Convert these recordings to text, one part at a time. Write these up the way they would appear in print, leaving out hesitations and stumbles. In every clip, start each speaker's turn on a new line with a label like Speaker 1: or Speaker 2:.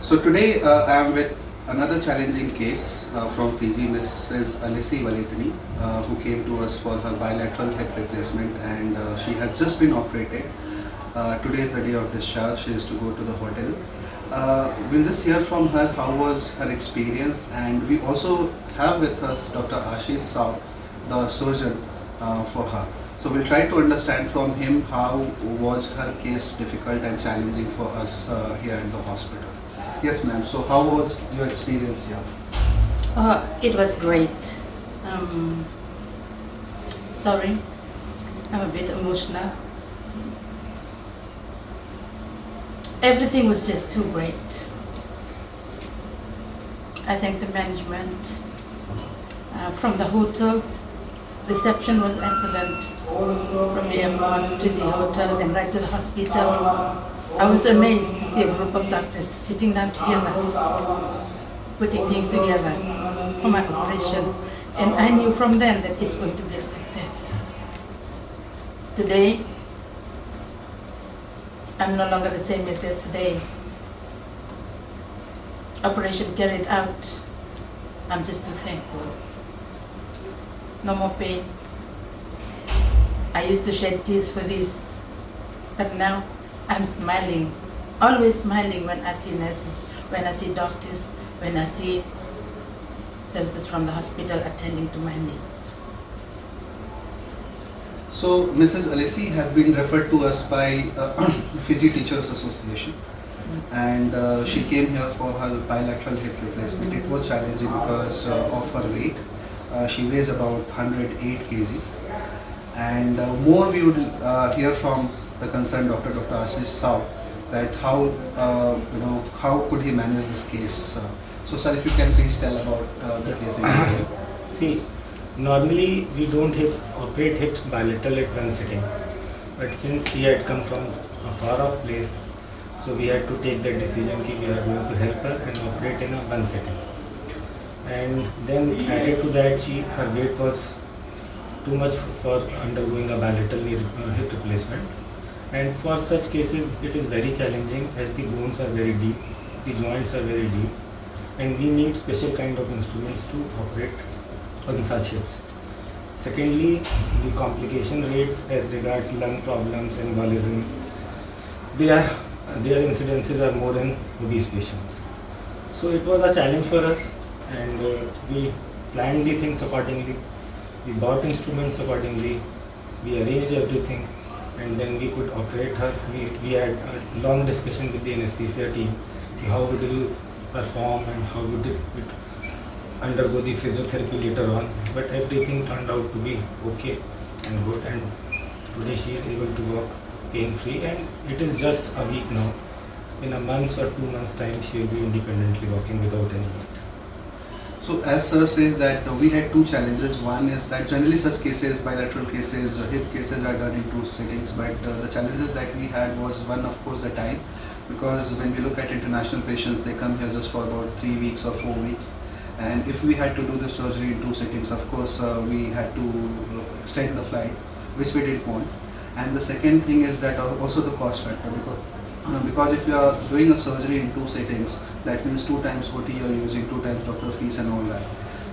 Speaker 1: So today I am with another challenging case from Fiji, Mrs. Alesi Valetini, who came to us for her bilateral hip replacement, and she has just been operated. Today is the day of discharge. She is to go to the hotel. We'll just hear from her how was her experience, and we also have with us Dr. Ashish Saw, the surgeon for her. So we'll try to understand from him how was her case difficult and challenging for us here at the hospital. Yes, ma'am. So how was your experience here?
Speaker 2: It was great. Um, Sorry, I'm a bit emotional. Everything was just too great. I think the management from the hotel, reception was excellent. From the airport to the hotel, then right to the hospital. I was amazed to see a group of doctors sitting down together, putting things together for my operation. And I knew from then that it's going to be a success. Today, I'm no longer the same as yesterday. Operation carried out. I'm just too thankful. No more pain. I used to shed tears for this, but now I'm smiling. Always smiling when I see nurses, when I see doctors, when I see services from the hospital attending to my needs.
Speaker 1: So Mrs. Alesi has been referred to us by Fiji Teachers Association, and she came here for her bilateral hip replacement. It was challenging because of her weight. She weighs about 108 kgs, and more we would hear from the concerned doctor, Dr. Ashish Saw, that how could he manage this case. So sir, if you can please tell about the case in detail.
Speaker 3: See, normally we don't operate hips bilateral at one sitting, but since she had come from a far off place, so we had to take the decision that we are going to help her and operate in a one sitting. And then added to that, her weight was too much for undergoing a bilateral hip replacement. And for such cases, it is very challenging as the bones are very deep, the joints are very deep, and we need special kind of instruments to operate on such hips. Secondly, the complication rates as regards lung problems, embolism, their incidences are more in obese patients. So it was a challenge for us, and we planned the things accordingly. We bought instruments accordingly. We arranged everything, and then we could operate her. We had a long discussion with the anesthesia team. How would we perform and how would it undergo the physiotherapy later on, but everything turned out to be okay and good, and today she is able to walk pain free, and it is just a week now. In a month or 2 months time she will be independently walking without any aid.
Speaker 1: So as sir says that we had two challenges. One is that generally such cases, bilateral cases, hip cases are done in two sittings, but the challenges that we had was one, of course, the time, because when we look at international patients, they come here just for about 3 weeks or 4 weeks, and if we had to do the surgery in two sittings, of course we had to extend the flight, which we didn't want. And the second thing is that also the cost factor, because if you are doing a surgery in two sittings, that means 2 times OT you're using, 2 times doctor fees and all that.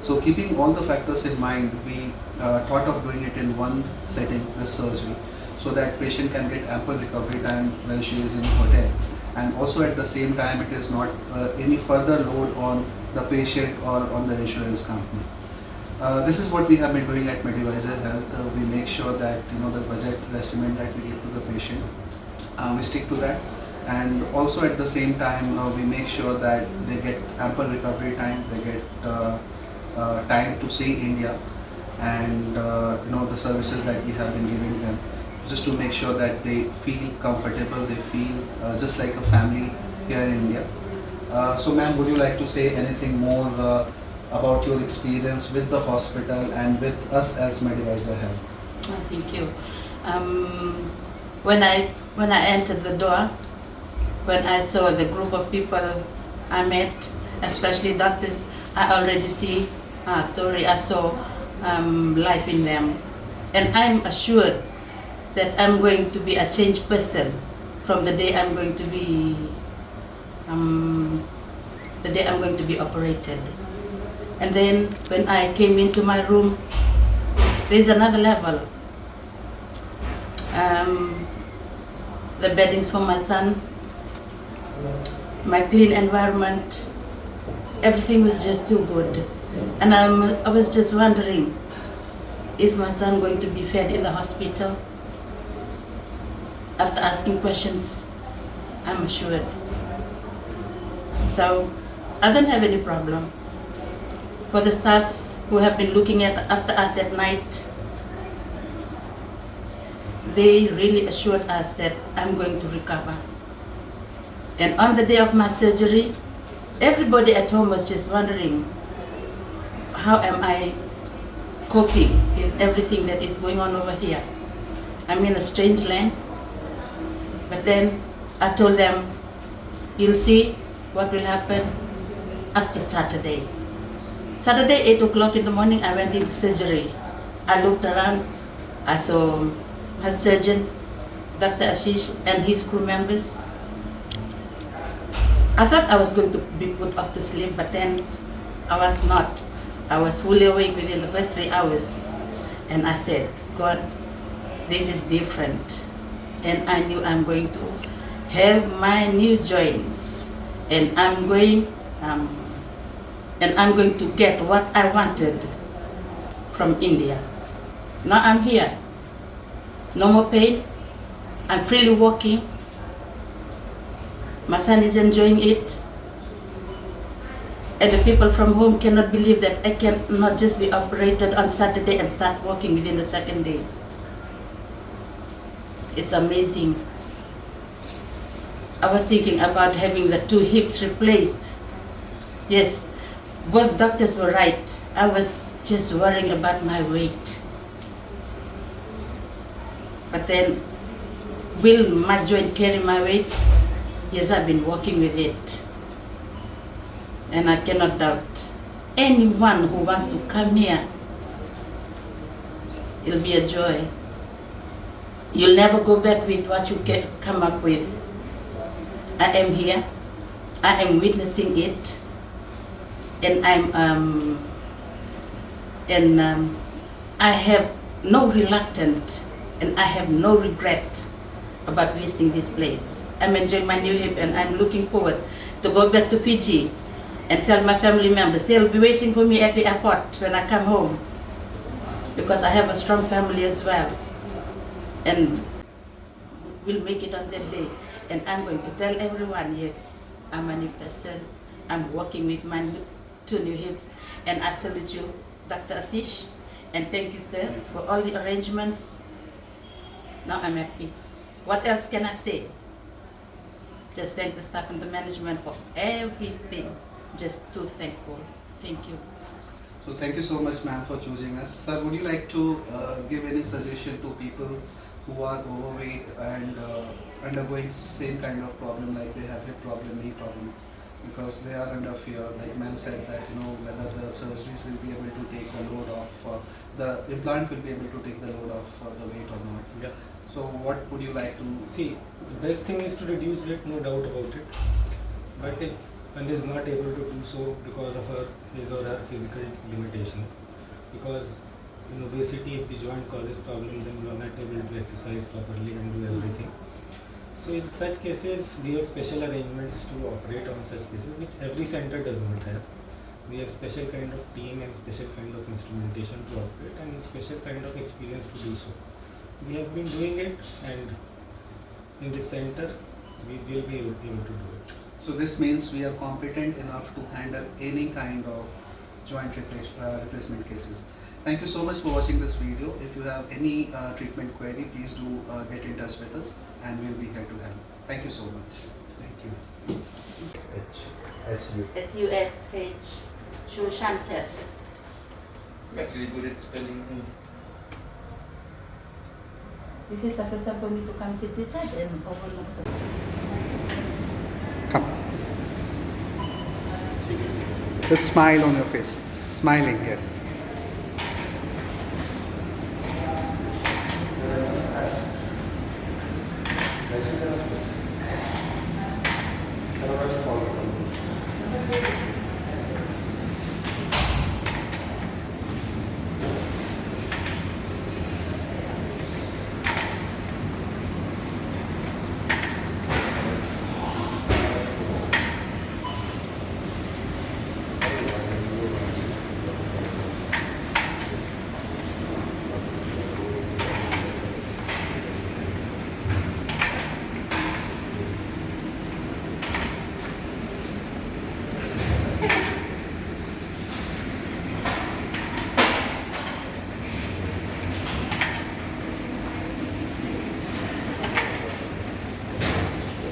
Speaker 1: So keeping all the factors in mind, we thought of doing it in one setting, the surgery, so that patient can get ample recovery time while she is in hotel, and also at the same time it is not any further load on the patient or on the insurance company. This is what we have been doing at Medivisor Health. We make sure that the budget estimate that we give to the patient, we stick to that, and also at the same time we make sure that they get ample recovery time, they get time to see India, and the services that we have been giving them, just to make sure that they feel comfortable, they feel just like a family here in India. So ma'am, would you like to say anything more about your experience with the hospital and with us as Medivisor Health?
Speaker 2: Thank you. When I entered the door, when I saw the group of people I met, especially doctors, I already I saw life in them, and I'm assured that I'm going to be a changed person from the day I'm going to be the day I'm going to be operated. And then when I came into my room, there's another level. The beddings for my son, my clean environment, everything was just too good. And I was just wondering, is my son going to be fed in the hospital? After asking questions, I'm assured. So I don't have any problem. For the staffs who have been looking after us at night, they really assured us that I'm going to recover. And on the day of my surgery, everybody at home was just wondering, how am I coping with everything that is going on over here? I'm in a strange land. But then I told them, you'll see what will happen after Saturday. Saturday, 8 o'clock in the morning, I went into surgery. I looked around, I saw her surgeon, Dr. Ashish, and his crew members. I thought I was going to be put off to sleep, but then I was not. I was fully awake within the first 3 hours. And I said, God, this is different. And I knew I'm going to have my new joints. And I'm going to get what I wanted from India. Now I'm here. No more pain. I'm freely walking. My son is enjoying it. And the people from home cannot believe that I can not just be operated on Saturday and start walking within the second day. It's amazing. I was thinking about having the 2 hips replaced. Yes, both doctors were right. I was just worrying about my weight. But then, will my joint carry my weight? Yes, I've been working with it. And I cannot doubt anyone who wants to come here, it'll be a joy. You'll never go back with what you can come up with. I am here. I am witnessing it. And I have no reluctance and I have no regret about visiting this place. I'm enjoying my new hip and I'm looking forward to go back to Fiji and tell my family members they'll be waiting for me at the airport when I come home, because I have a strong family as well. And we'll make it on that day. And I'm going to tell everyone, yes, I'm a new person. I'm working with my 2 new hips. And I salute you, Dr. Ashish. And thank you, sir, for all the arrangements. Now I'm at peace. What else can I say? Just thank the staff and the management for everything. Just too thankful. Thank you.
Speaker 1: So thank you so much, ma'am, for choosing us. Sir, would you like to give any suggestion to people who are overweight and undergoing same kind of problem, like they have hip problem, knee problem, because they are under fear, like ma'am said that, whether the surgeries will be able to take a load of, the implant will be able to take the load of the weight or not.
Speaker 3: Yeah.
Speaker 1: So what would you like to
Speaker 3: See, the best thing is to reduce weight, no doubt about it. But if one is not able to do so because of his or her physical limitations, because in obesity, if the joint causes problem, then you are not able to exercise properly and do everything. So in such cases, we have special arrangements to operate on such cases, which every center does not have. We have special kind of team and special kind of instrumentation to operate and special kind of experience to do so. We have been doing it, and in this center, we will be able to do it.
Speaker 1: So this means we are competent enough to handle any kind of joint replacement cases. Thank you so much for watching this video. If you have any treatment query, please do get in touch with us and we'll be here to help. Thank you so much.
Speaker 3: Thank you.
Speaker 2: S-U-S-H, Shushantet.
Speaker 4: I'm actually good at spelling.
Speaker 2: This is the first time for me to come sit this side and overlook the...
Speaker 1: Come. Just smile on your face. Smiling, yes.